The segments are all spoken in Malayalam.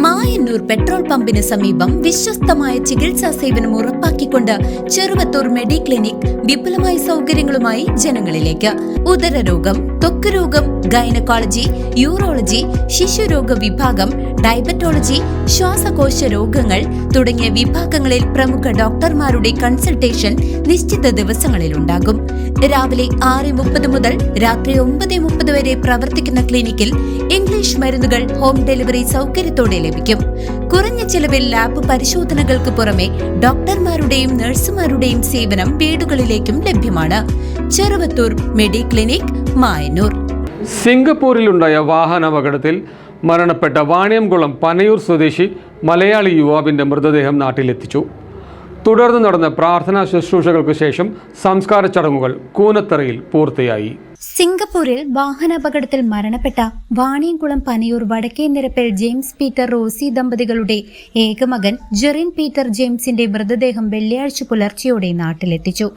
മായന്നൂർ പെട്രോൾ പമ്പിന് സമീപം വിശ്വസ്തമായ ചികിത്സാ സേവനം ഉറപ്പാക്കിക്കൊണ്ട് ചെറുവത്തൂർ മെഡിക്ലിനിക് വിപുലമായ സൗകര്യങ്ങളുമായി ജനങ്ങളിലേക്ക്. ഉദരരോഗം, ത്വക്ക് രോഗം, ഗൈനക്കോളജി, യൂറോളജി, ശിശുരോഗ വിഭാഗം, ഡയബറ്റോളജി, ശ്വാസകോശ രോഗങ്ങൾ തുടങ്ങിയ വിഭാഗങ്ങളിൽ പ്രമുഖ ഡോക്ടർമാരുടെ കൺസൾട്ടേഷൻ നിശ്ചിത ദിവസങ്ങളിൽ ഉണ്ടാകും. രാവിലെ 6:30 മുതൽ രാത്രി 9:30 വരെ പ്രവർത്തിക്കുന്ന ക്ലിനിക്കിൽ ഇംഗ്ലീഷ് മരുന്നുകൾ ഹോം ഡെലിവറി സൗകര്യത്തോടെ ലഭിക്കും. കുറഞ്ഞ ചെലവിൽ ലാബ് പരിശോധനകൾക്ക് പുറമെ ഡോക്ടർമാരുടെയും നഴ്സുമാരുടെയും സേവനം വീടുകളിലേക്കും ലഭ്യമാണ്. ചെറുവത്തൂർ മെഡിക്ലിനിക്, മായന്നൂർ. സിംഗപ്പൂരിലുണ്ടായ വാഹനാപകടത്തിൽ മരണപ്പെട്ട വാണിയംകുളം പനയൂർ സ്വദേശി മലയാളി യുവാവിൻ്റെ മൃതദേഹം നാട്ടിലെത്തിച്ചു. തുടർന്ന് നടന്ന പ്രാർത്ഥനാ ശുശ്രൂഷകൾക്ക് ശേഷം സംസ്കാര ചടങ്ങുകൾ കൂനത്തറയിൽ പൂർത്തിയായി. സിംഗപ്പൂരിൽ വാഹനാപകടത്തിൽ മരണപ്പെട്ട വാണിയംകുളം പനയൂർ വടക്കേ നിരപ്പിൽ ജെയിംസ് പീറ്റർ റോസി ദമ്പതികളുടെ ഏകമകൻ ജെറിൻ പീറ്റർ ജെയിംസിന്റെ മൃതദേഹം വെള്ളിയാഴ്ച പുലർച്ചെയോടെ നാട്ടിലെത്തിച്ചു.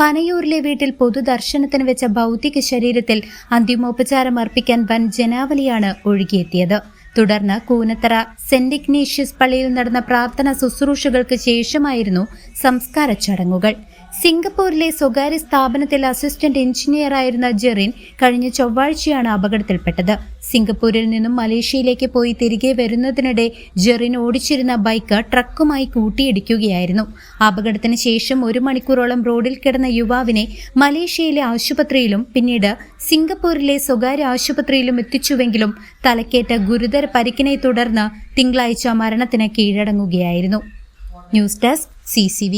പനയൂരിലെ വീട്ടിൽ പൊതുദർശനത്തിന് വെച്ച ഭൗതിക ശരീരത്തിൽ അന്തിമോപചാരം അർപ്പിക്കാൻ വൻ ജനാവലിയാണ് ഒഴുകിയെത്തിയത്. തുടർന്ന് കൂനത്തറ സെന്റ് ഇഗ്നേഷ്യസ് പള്ളിയിൽ നടന്ന പ്രാർത്ഥന ശുശ്രൂഷകൾക്ക് ശേഷമായിരുന്നു സംസ്കാര ചടങ്ങുകൾ. സിംഗപ്പൂരിലെ സ്വകാര്യ സ്ഥാപനത്തിൽ അസിസ്റ്റന്റ് എഞ്ചിനീയറായിരുന്ന ജെറിൻ കഴിഞ്ഞ ചൊവ്വാഴ്ചയാണ് അപകടത്തിൽപ്പെട്ടത്. സിംഗപ്പൂരിൽ നിന്നും മലേഷ്യയിലേക്ക് പോയി തിരികെ വരുന്നതിനിടെ ജെറിൻ ഓടിച്ചിരുന്ന ബൈക്ക് ട്രക്കുമായി കൂട്ടിയിടിക്കുകയായിരുന്നു. അപകടത്തിന് ശേഷം 1 മണിക്കൂറോളം റോഡിൽ കിടന്ന യുവാവിനെ മലേഷ്യയിലെ ആശുപത്രിയിലും പിന്നീട് സിംഗപ്പൂരിലെ സ്വകാര്യ ആശുപത്രിയിലും എത്തിച്ചുവെങ്കിലും തലക്കേറ്റ ഗുരുതര പരിക്കിനെ തുടർന്ന് തിങ്കളാഴ്ച മരണത്തിന് കീഴടങ്ങുകയായിരുന്നു. News desk CCV.